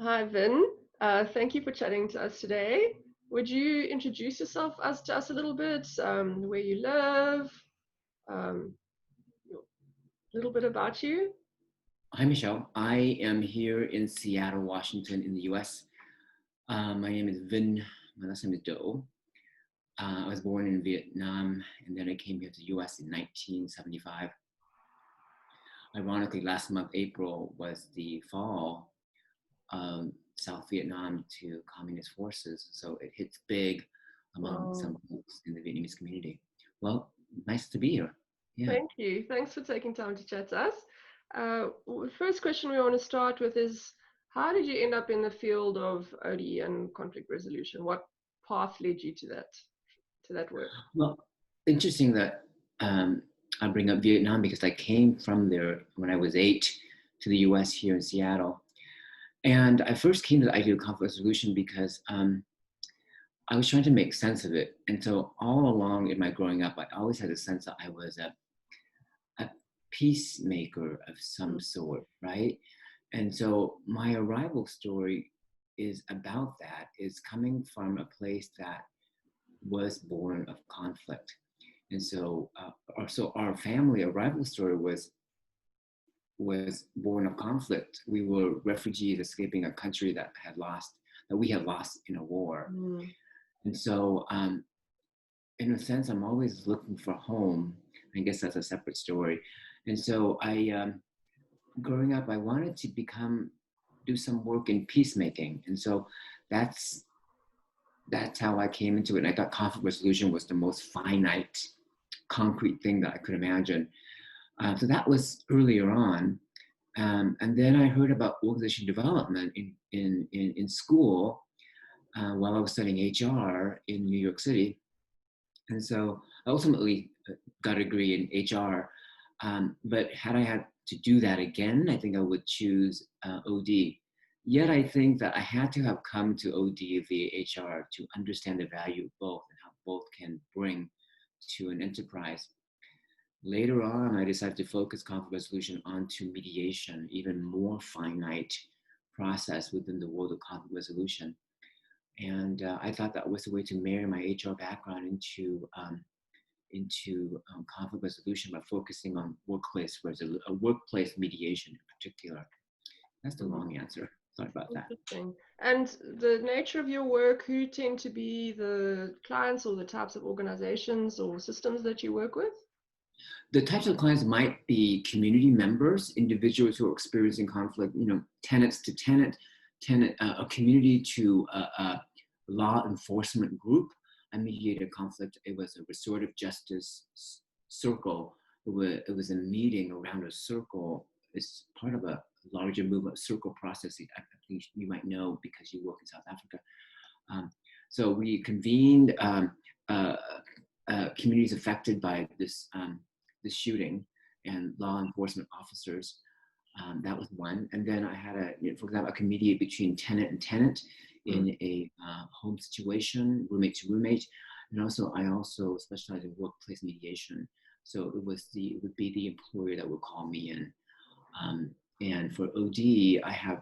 Hi, Vin. Thank you for chatting to us today. Would you introduce yourself to us a little bit, where you live, um, a little bit about you? Hi, Michelle. I am here in Seattle, Washington, in the US. My name is Vinh. My last name is Do. I was born in Vietnam and then I came here to the US in 1975. Ironically, last month, April, was the fall of South Vietnam to communist forces. So it hits big among Wow. some folks in the Vietnamese community. Well, nice to be here. Yeah. Thank you. Thanks for taking time to chat to us. First question we want to start with is, how did you end up in the field of OD and conflict resolution? What path led you to that work? Well, interesting that I bring up Vietnam because I came from there when I was 8 to the US here in Seattle. And I first came to the idea of conflict resolution because I was trying to make sense of it. And so all along in my growing up, I always had a sense that I was a peacemaker of some Mm. sort, right? And so my arrival story is about that, is coming from a place that was born of conflict. And so, so our family arrival story was born of conflict. We were refugees escaping a country that we had lost in a war. Mm. And so, in a sense, I'm always looking for home. I guess that's a separate story. And so, growing up, I wanted to do some work in peacemaking. And so, that's that's how I came into it. And I thought conflict resolution was the most finite, concrete thing that I could imagine. So that was earlier on. And then I heard about organization development in school while I was studying HR in New York City. And so I ultimately got a degree in HR. But had I had to do that again, I think I would choose OD. Yet I think that I had to have come to OD via HR to understand the value of both and how both can bring to an enterprise. Later on, I decided to focus conflict resolution onto mediation, even more finite process within the world of conflict resolution. And I thought that was a way to marry my HR background into conflict resolution by focusing on workplace mediation in particular. That's the long answer. Sorry about that. Interesting. And the nature of your work, who tend to be the clients or the types of organizations or systems that you work with? The types of clients might be community members, individuals who are experiencing conflict, tenants to a community to a law enforcement group. I mediated conflict. It was a restorative justice circle. It was a meeting around a circle. It's part of a larger movement, circle processing. I think you might know because you work in South Africa. Um, so we convened uh, communities affected by this shooting and law enforcement officers. That was one. And then I had for example, I could mediate between tenant and tenant Mm. in a home situation, roommate to roommate. And I also specialize in workplace mediation. So it would be the employer that would call me in. Um, and for OD, I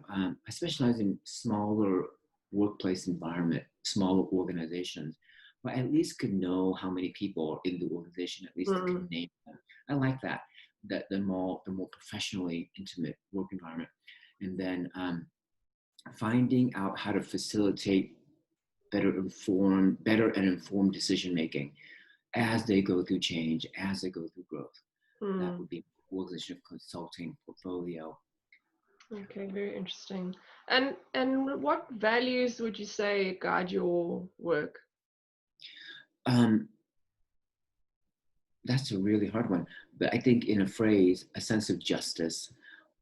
specialize in smaller workplace environment, smaller organizations, but I at least could know how many people are in the organization, at least could Mm. name them. I like that the more professionally intimate work environment. And then finding out how to facilitate better and informed decision making as they go through change, as they go through growth. That Mm. would be organization consulting portfolio. Okay, very interesting. And what values would you say guide your work? Um, that's a really hard one. But I think in a phrase, a sense of justice.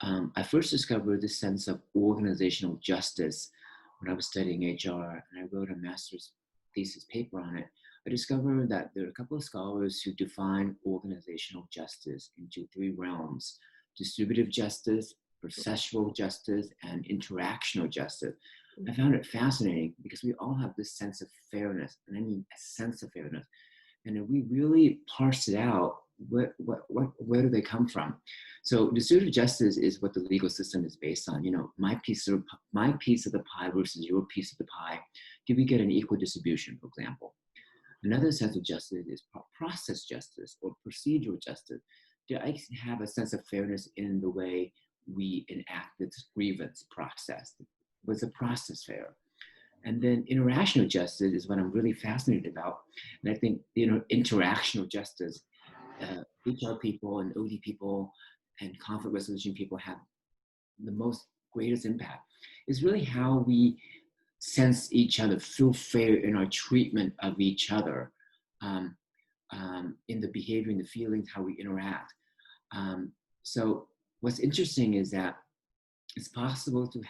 I first discovered this sense of organizational justice when I was studying HR and I wrote a master's thesis paper on it. I discovered that there are a couple of scholars who define organizational justice into three realms: distributive justice, processual justice, and interactional justice. I Mhm. found it fascinating because we all have this sense of fairness, and I mean a sense of fairness. And if we really parse it out, where do they come from? So distributive justice is what the legal system is based on. You know, my piece of the pie versus your piece of the pie. Do we get an equal distribution, for example? Another sense of justice is process justice or procedural justice. Do I have a sense of fairness in the way we enact this grievance process? Was the process fair? And then interactional justice is what I'm really fascinated about. And I think, you know, interactional justice, HR people and OD people and conflict resolution people have the most greatest impact. Is really how we sense each other, feel fair in our treatment of each other, um, in the behavior and the feelings, how we interact. So what's interesting is that it's possible to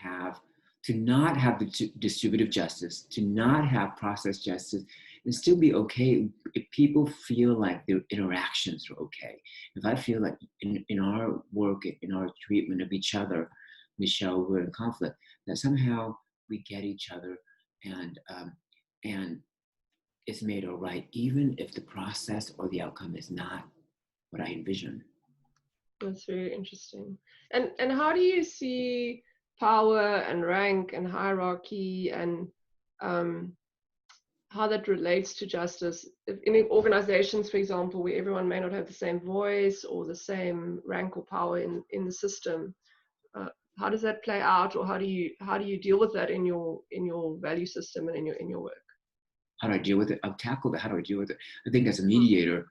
not have the distributive justice, to not have process justice, and still be okay if people feel like their interactions are okay. If I feel like in our work, in our treatment of each other, Michelle, we're in conflict, that somehow we get each other and it's made all right, even if the process or the outcome is not what I envision. That's very interesting. And how do you see power and rank and hierarchy and um, how that relates to justice? If in organizations, for example, where everyone may not have the same voice or the same rank or power in the system, uh, how does that play out, or how do you deal with that in your value system and in your work? How do I deal with it? I've tackled it. How do I deal with it? I think as a Mm. mediator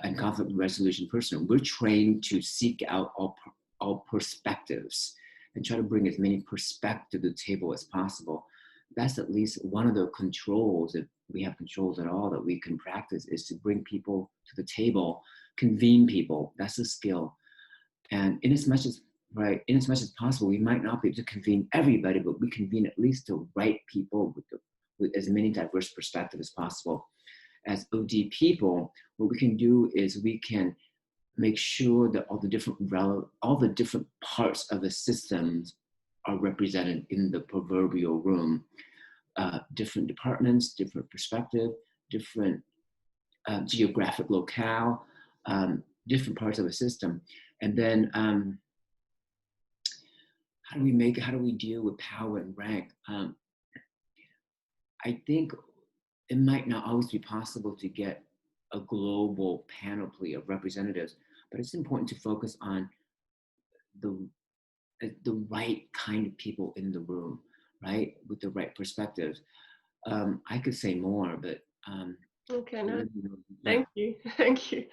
and conflict resolution person, we're trained to seek out all perspectives and try to bring as many perspectives to the table as possible. That's at least one of the controls, if we have controls at all, that we can practice, is to bring people to the table, convene people. That's a skill. And in as much as possible, we might not be able to convene everybody, but we convene at least the right people with as many diverse perspectives as possible. As OD people, what we can do is we can make sure that all the different parts of the systems are represented in the proverbial room. Different departments, different perspective, different geographic locale, different parts of the system. And then how do we deal with power and rank? I think it might not always be possible to get a global panoply of representatives, but it's important to focus on the the right kind of people in the room, right, with the right perspectives. I could say more, but Okay, no, yeah. thank you, thank you.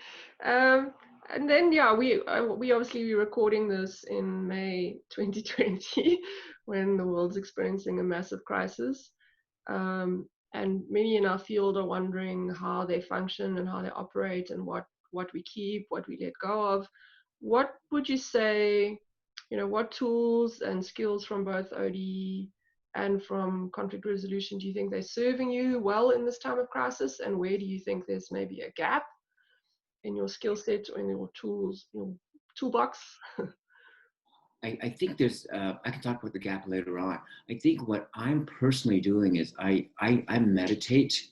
Um, and then, yeah, we obviously we're recording this in May 2020, when the world's experiencing a massive crisis, and many in our field are wondering how they function and how they operate and what we keep, what we let go of. What would you say? What tools and skills from both OD and from conflict resolution do you think they're serving you well in this time of crisis, and where do you think there's maybe a gap in your skill set or in your tools, your toolbox? I think there's I can talk about the gap later on. I think what I'm personally doing is I meditate,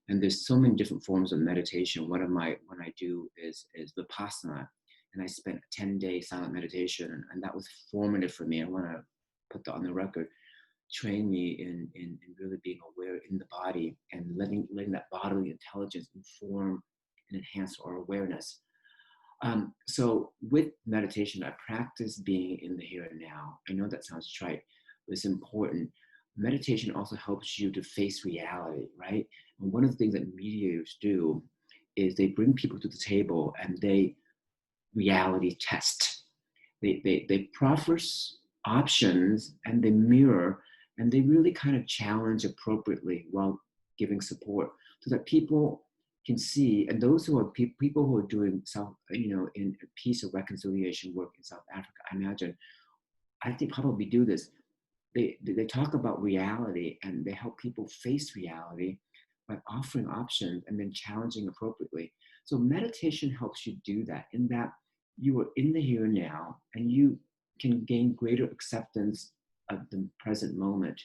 and there's so many different forms of meditation. One of my when I do is vipassana, and I spent a 10-day silent meditation, and that was formative for me. I want to put that on the record. Train me in really being aware in the body and letting that bodily intelligence inform and enhance our awareness. So with meditation, I practice being in the here and now. I know that sounds trite, but it's important. Meditation also helps you to face reality, right? And one of the things that mediators do is they bring people to the table and they reality test. They proffer options and they mirror and they really kind of challenge appropriately while giving support so that people can see, and those who are people who are doing in peace or reconciliation work in South Africa, I imagine, I think probably do this. They talk about reality and they help people face reality by offering options and then challenging appropriately. So meditation helps you do that, in that you are in the here and now and you can gain greater acceptance of the present moment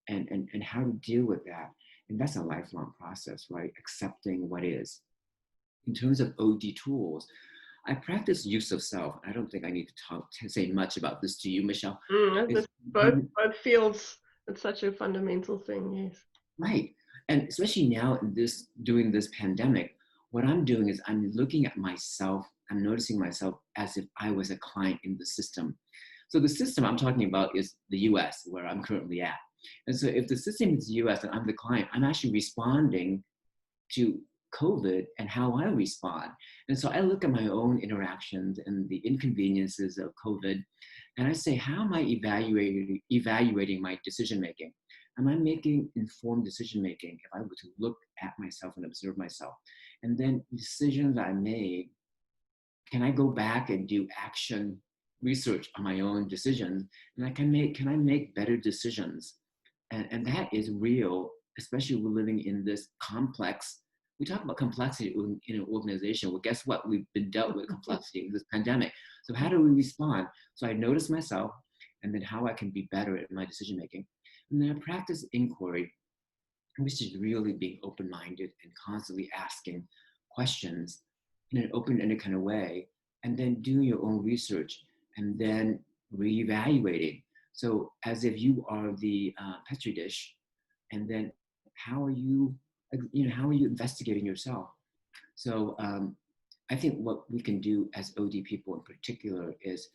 and how to deal with that. And that's a lifelong process, right? Accepting what is. In terms of OD tools, I practice use of self. I don't think I need to say much about this to you, Michelle. This, It's both fields, it's such a fundamental thing, yes. right. And especially now in this during this pandemic, what I'm doing is I'm looking at myself, I'm noticing myself as if I was a client in the system. So the system I'm talking about is the US, where I'm currently at. And so if the system is the US and I'm the client, I'm actually responding to COVID and how I respond. And so I look at my own interactions and the inconveniences of COVID, and I say, how am I evaluating my decision making? Am I making informed decision making if I were to look at myself and observe myself? And then decisions I made, can I go back and do action research on my own decisions? And can I make better decisions? And that is real, especially we're living in this complex. We talk about complexity in an organization. Well, guess what? We've been dealt with complexity in this pandemic. So how do we respond? So I notice myself and then how I can be better at my decision making. And then I practice inquiry, which is really being open-minded and constantly asking questions in an open-ended kind of way, and then doing your own research and then reevaluating. So as if you are the petri dish, and then how are you, how are you investigating yourself? So I think what we can do as OD people in particular is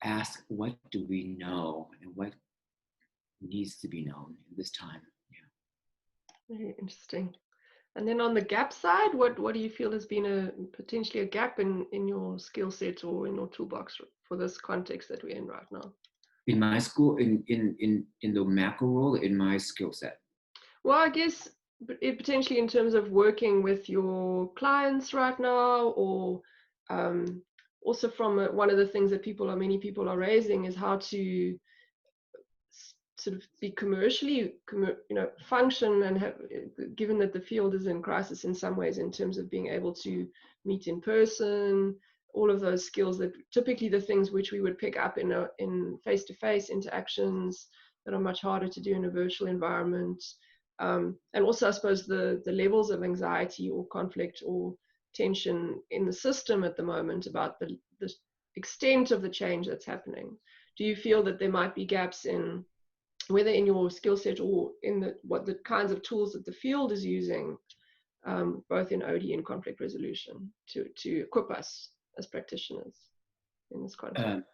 ask, what do we know and what needs to be known in this time? Very interesting. And then on the gap side, what do you feel has been potentially a gap in your skill set or in your toolbox for this context that we're in right now? In my school, in the macro role, in my skill set. Well, I guess potentially in terms of working with your clients right now, or also from one of the things that many people are raising is how to sort of be commercially, function and have, given that the field is in crisis in some ways in terms of being able to meet in person, all of those skills that typically the things which we would pick up in face-to-face interactions that are much harder to do in a virtual environment. And also, I suppose, the levels of anxiety or conflict or tension in the system at the moment about the extent of the change that's happening. Do you feel that there might be gaps in whether in your skill set or in the kinds of tools that the field is using, both in OD and conflict resolution, to equip us as practitioners in this context?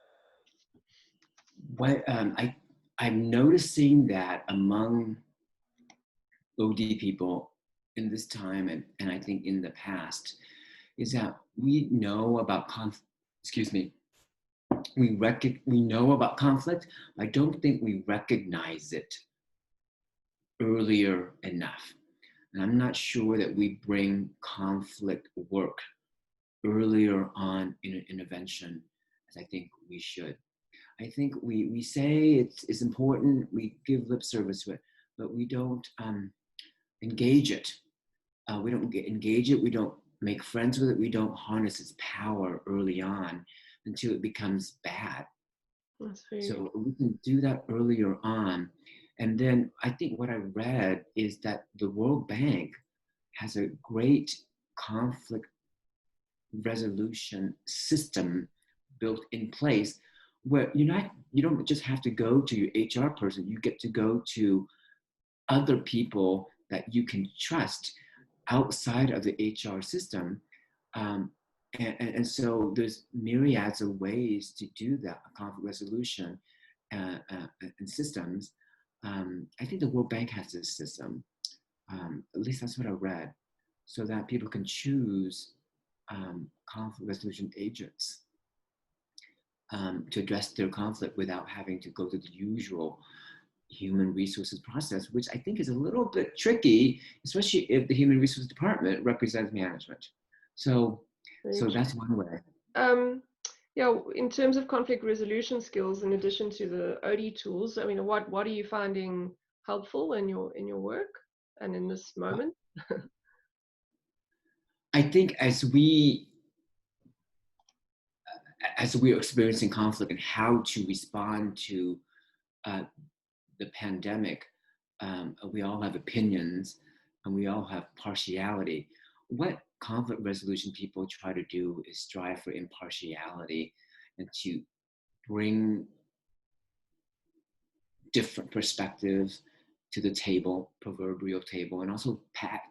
I'm noticing that among OD people in this time, and I think in the past, is that we know about we know about conflict. I don't think we recognize it earlier enough. And I'm not sure that we bring conflict work earlier on in an intervention as I think we should. I think we say it's important, we give lip service to it, but we don't engage it. We don't engage it, we don't make friends with it, we don't harness its power early on until it becomes bad. So we can do that earlier on. And then I think what I read is that the World Bank has a great conflict resolution system built in place where you don't just have to go to your HR person, you get to go to other people that you can trust outside of the HR system. And so there's myriads of ways to do that conflict resolution and systems. I think the World Bank has this system, at least that's what I read, so that people can choose conflict resolution agents to address their conflict without having to go through the usual human resources process, which I think is a little bit tricky, especially if the human resources department represents management. So that's one way. Yeah, in terms of conflict resolution skills, in addition to the OD tools, I mean, what are you finding helpful in your work and in this moment? I think as we're experiencing conflict and how to respond to the pandemic, we all have opinions and we all have partiality. What conflict resolution people try to do is strive for impartiality and to bring different perspectives to the table, proverbial table, and also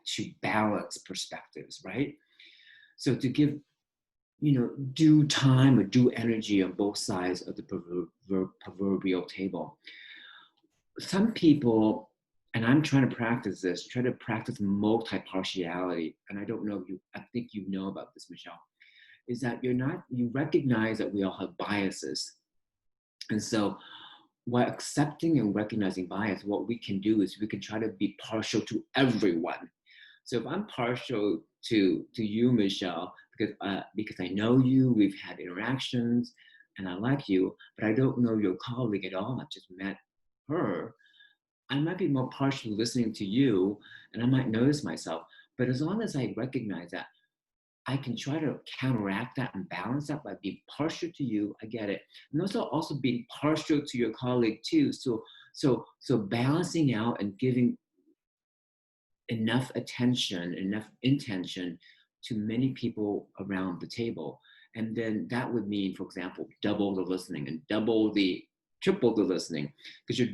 to balance perspectives, right? So to give, due time or due energy on both sides of the proverbial table. Some people, and I'm trying to practice this, try to practice multi-partiality, and I think you know about this, Michelle, is that you recognize that we all have biases. And so while accepting and recognizing bias, what we can do is we can try to be partial to everyone. So if I'm partial to you, Michelle, because I know you, we've had interactions, and I like you, but I don't know your colleague at all. I've just met her. I might be more partial to listening to you, and I might notice myself. But as long as I recognize that, I can try to counteract that and balance that by being partial to you. I get it, and also being partial to your colleague too. So balancing out and giving enough attention, enough intention to many people around the table, and then that would mean, for example, double the listening and triple the listening, because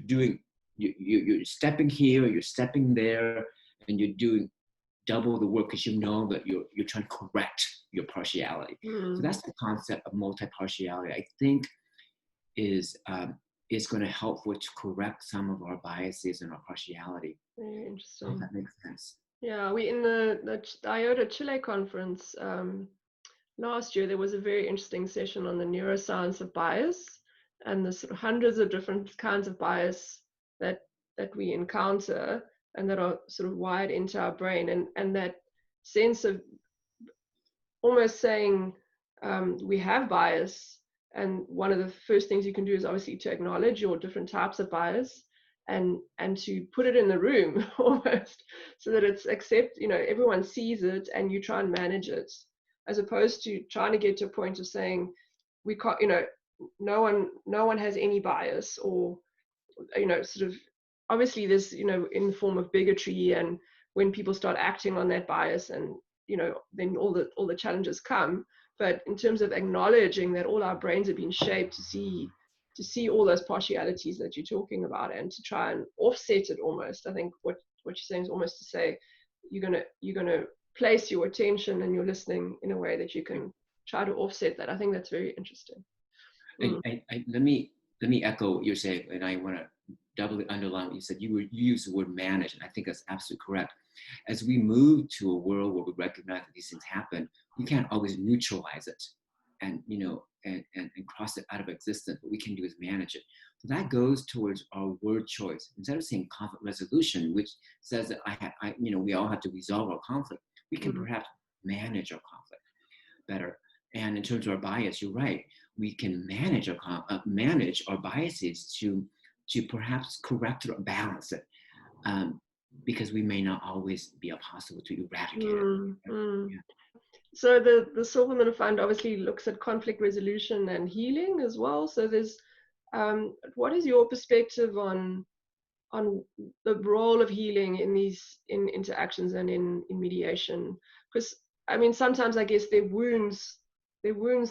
you're stepping here, you're stepping there, and you're doing double the work because you know that you're trying to correct your partiality. So that's the concept of multi-partiality. I think is going to help to correct some of our biases and our partiality. Very interesting. That makes sense. Yeah, we in the IODA Chile conference last year, there was a very interesting session on the neuroscience of bias and the sort of hundreds of different kinds of bias that we encounter and that are sort of wired into our brain, and that sense of almost saying we have bias, and one of the first things you can do is obviously to acknowledge your different types of bias and to put it in the room almost, so that it's everyone sees it and you try and manage it, as opposed to trying to get to a point of saying we can't, no one has any bias, or sort of obviously there's in the form of bigotry, and when people start acting on that bias, and then all the challenges come. But in terms of acknowledging that all our brains have been shaped to see all those partialities that you're talking about, and to try and offset it almost, I think what you're saying is almost to say you're gonna place your attention and your listening in a way that you can try to offset that. I think that's very interesting. Let me echo what you're saying, and I want to doubly underline what you said. You used the word manage, and I think that's absolutely correct. As we move to a world where we recognize that these things happen, we can't always neutralize it and cross it out of existence. What we can do is manage it. So that goes towards our word choice. Instead of saying conflict resolution, which says that we all have to resolve our conflict, we can perhaps manage our conflict better. And in terms of our bias, you're right. We can manage our biases to perhaps correct or balance it, because we may not always be possible to eradicate it. Yeah. So the Silverman Fund obviously looks at conflict resolution and healing as well. So there's what is your perspective on the role of healing in interactions and in mediation? Because I mean, sometimes I guess there are wounds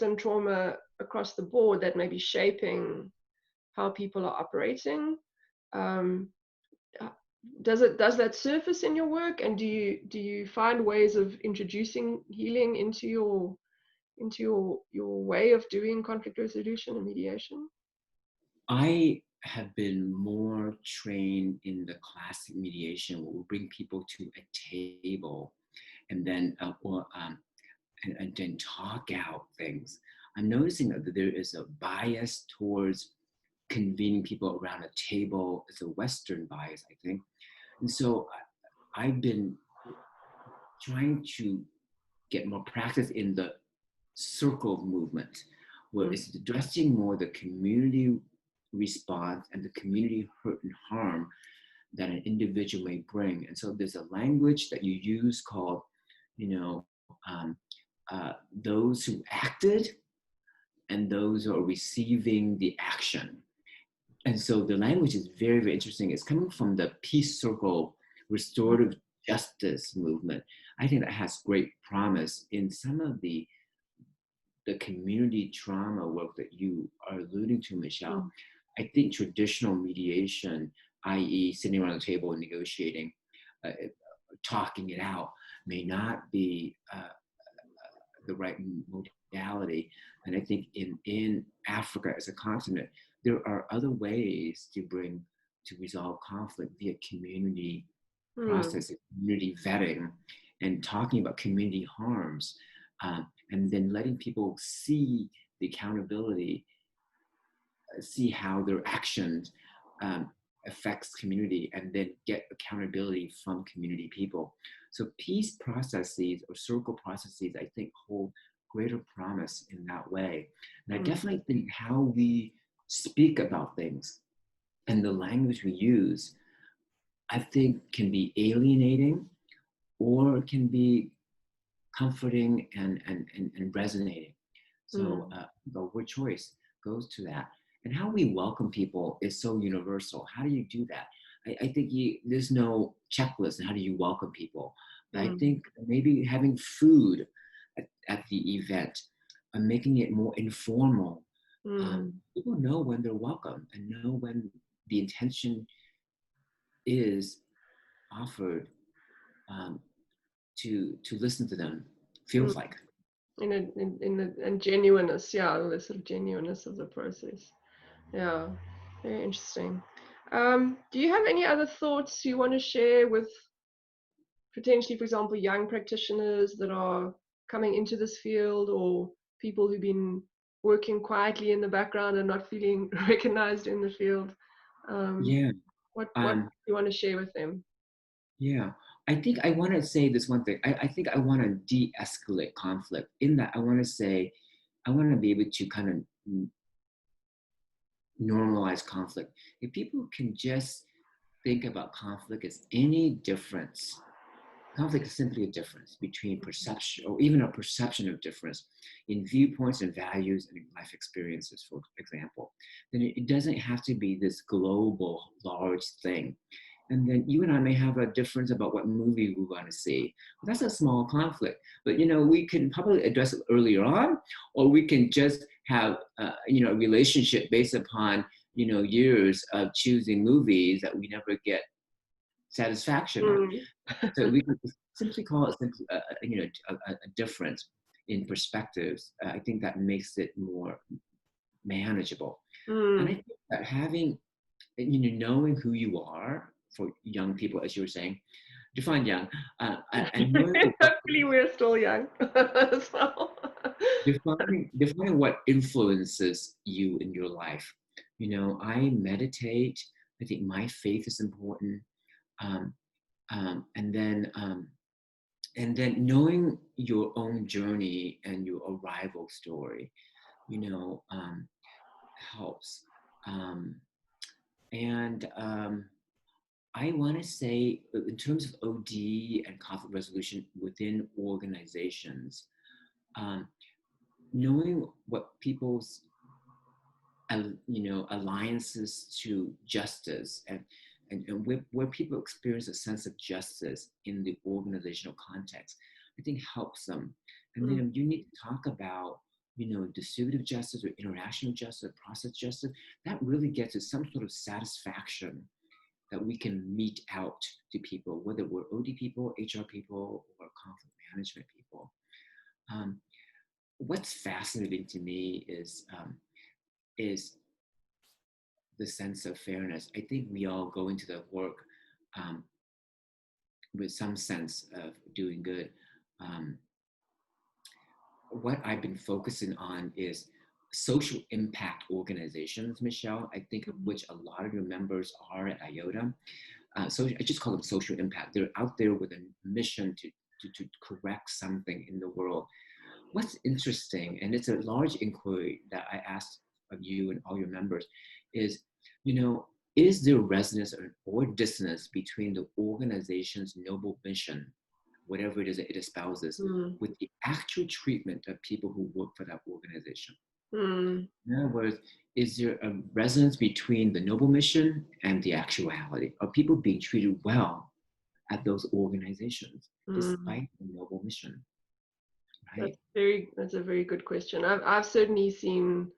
and trauma across the board that may be shaping how people are operating. Does that surface in your work, and do you find ways of introducing healing into your way of doing conflict resolution and mediation? I have been more trained in the classic mediation, where we bring people to a table and then and then talk out things. I'm noticing that there is a bias towards convening people around a table. It's a Western bias, I think. And so I've been trying to get more practice in the circle movement, where it's addressing more the community response and the community hurt and harm that an individual may bring. And so there's a language that you use called, those who acted and those who are receiving the action. And so the language is very, very interesting. It's coming from the peace circle restorative justice movement. I think that has great promise in some of the community trauma work that you are alluding to, Michelle. Mm, I think traditional mediation, i.e., sitting around the table and negotiating, talking it out, may not be the right modality. And I think in Africa as a continent, there are other ways to resolve conflict via community mm, process, community vetting, and talking about community harms, and then letting people see the accountability, see how their actions um, affects community, and then get accountability from community people. So peace processes or circle processes, I think, hold greater promise in that way. And I mm, definitely think how we speak about things and the language we use, I think, can be alienating or can be comforting and resonating. So mm, the word choice goes to that. And how we welcome people is so universal. How do you do that? I think there's no checklist on how do you welcome people. But I mm, think maybe having food at the event and making it more informal. mm, People know when they're welcome and know when the intention is offered um, to listen to them mm. feels like. In the and genuineness, yeah, the sort of genuineness of the process. Yeah, very interesting. Do you have any other thoughts you want to share with potentially, for example, young practitioners that are coming into this field, or people who've been working quietly in the background and not feeling recognized in the field? Um, Yeah. what do Um, you want to share with them? yeah. I think I want to say this one thing. I think I want to de-escalate conflict. In that, I want to say, I want to be able to kind of normalize conflict. If people can just think about conflict as any difference, conflict is simply a difference between perception or even a perception of difference in viewpoints and values and life experiences, for example, then it doesn't have to be this global, large thing. And then you and I may have a difference about what movie we want to see. Well, that's a small conflict, but we can probably address it earlier on, or we can just have a relationship based upon years of choosing movies that we never get satisfaction on. Mm, So we can simply call it simply, a difference in perspectives. I think that makes it more manageable. And I mm. think that having, knowing who you are for young people, as you were saying, define young, and knowing what, Hopefully, we're still young as well. defining what influences you in your life. I meditate. I think my faith is important. Um, and then knowing your own journey and your arrival story, you know, um, helps. Um, and I want to say, in terms of OD and conflict resolution within organizations, um, knowing what people's alliances to justice and where people experience a sense of justice in the organizational context, I think helps them. And Mm, then you need to talk about distributive justice or international justice or process justice. That really gets to some sort of satisfaction that we can mete out to people, whether we're OD people, HR people, or conflict management people. Um, what's fascinating to me is the sense of fairness. I think we all go into the work um, with some sense of doing good. Um, what I've been focusing on is social impact organizations, Michelle, I think of mm, which a lot of your members are at IODA. So I just call them social impact. They're out there with a mission to correct something in the world. What's interesting, and it's a large inquiry that I asked of you and all your members, is, is there resonance or dissonance between the organization's noble mission, whatever it is that it espouses, mm, with the actual treatment of people who work for that organization? mm, In other words, is there a resonance between the noble mission and the actuality? Are people being treated well at those organizations, Mm. despite the noble mission, right? That's a very good question. I've certainly seen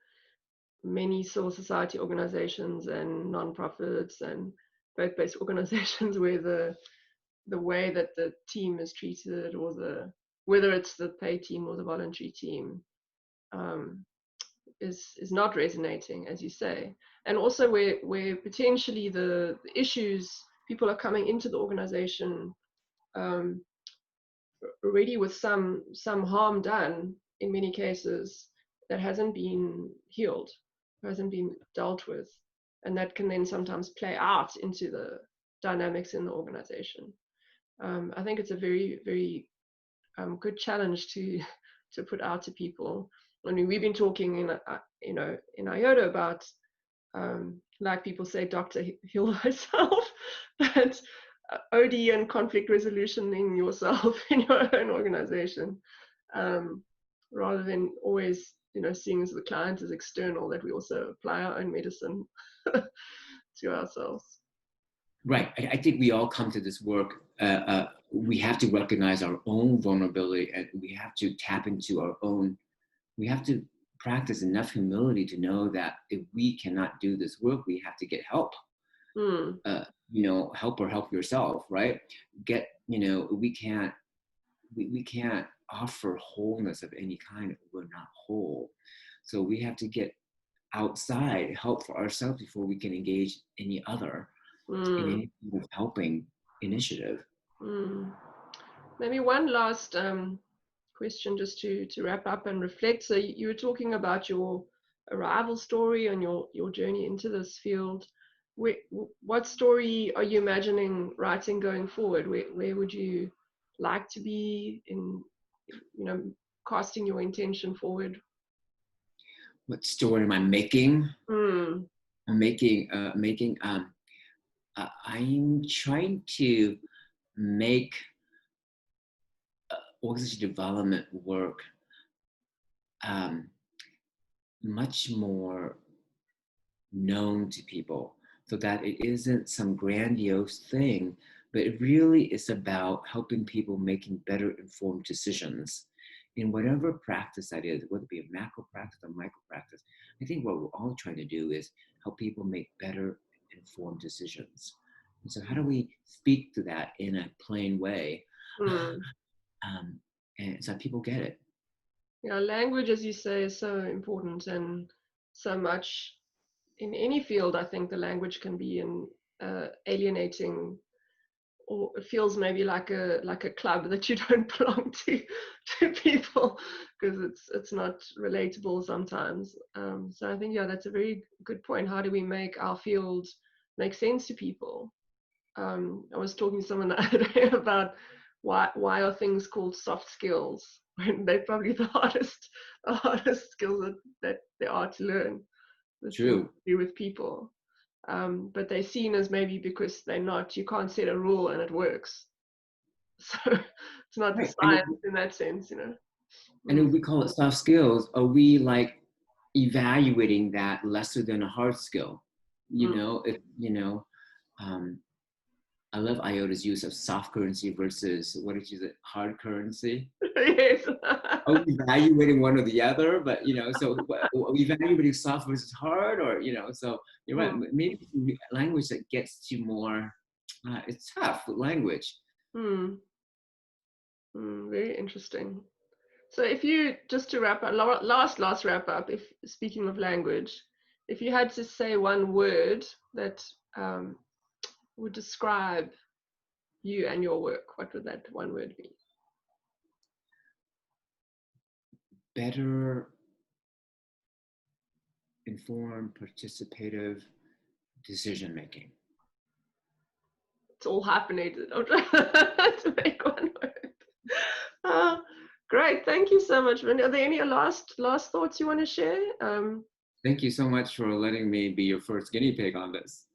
many civil society organizations and non-profits and faith-based organizations where the way that the team is treated, or whether it's the paid team or the voluntary team, um, is not resonating, as you say, and also where potentially the issues, people are coming into the organization um, already with some harm done in many cases that hasn't been healed, hasn't been dealt with, and that can then sometimes play out into the dynamics in the organization. I think it's a very, very good challenge to to put out to people. I mean, we've been talking in IODA about, like people say, Doctor heal thyself, but OD and conflict resolution in yourself in your own organization, um, rather than always seeing as the client as external, that we also apply our own medicine to ourselves. Right. I think we all come to this work. We have to recognize our own vulnerability, and we have to tap into our own. We have to practice enough humility to know that if we cannot do this work, we have to get help. Mm, Help or help yourself. Right. We can't offer wholeness of any kind if we're not whole. So we have to get outside help for ourselves before we can engage any other in mm, any kind of helping initiative. mm. Maybe one last question, just to wrap up and reflect. So you were talking about your arrival story and your journey into this field. What story are you imagining writing going forward? Where would you like to be in, casting your intention forward? What story am I making? Mm, I'm making. I'm trying to make organization development work um, much more known to people, so that it isn't some grandiose thing, but it really is about helping people making better informed decisions in whatever practice that is, whether it be a macro practice or micro practice. I think what we're all trying to do is help people make better informed decisions. And so how do we speak to that in a plain way, mm. um, and so people get it? Yeah, language, as you say, is so important, and so much in any field. I think the language can be alienating, or it feels maybe like a club that you don't belong to people, because it's not relatable sometimes. So I think, yeah, that's a very good point. How do we make our field make sense to people? I was talking to someone the other day about why are things called soft skills when they're probably the hardest skills that there are to learn, the things True. to do with people. But they're seen as maybe because they're not, you can't set a rule and it works. So it's not the Right. science in that sense. And Mm, if we call it soft skills, are we like evaluating that lesser than a hard skill? mm. Um, I love IOTA's use of soft currency versus what did you say, hard currency? Yes. Are we evaluating one or the other? But so are we evaluating soft versus hard, or so you're right. Mm, Maybe language that gets to more. It's tough with language. mm, very interesting. So if you, just to wrap up, last wrap up, if speaking of language, if you had to say one word that would describe you and your work, what would that one word be? Better informed, participative decision making. It's all hyphenated. I'm trying to make one word. Uh, Great, thank you so much, Vinh. Are there any last thoughts you want to share? Thank you so much for letting me be your first guinea pig on this.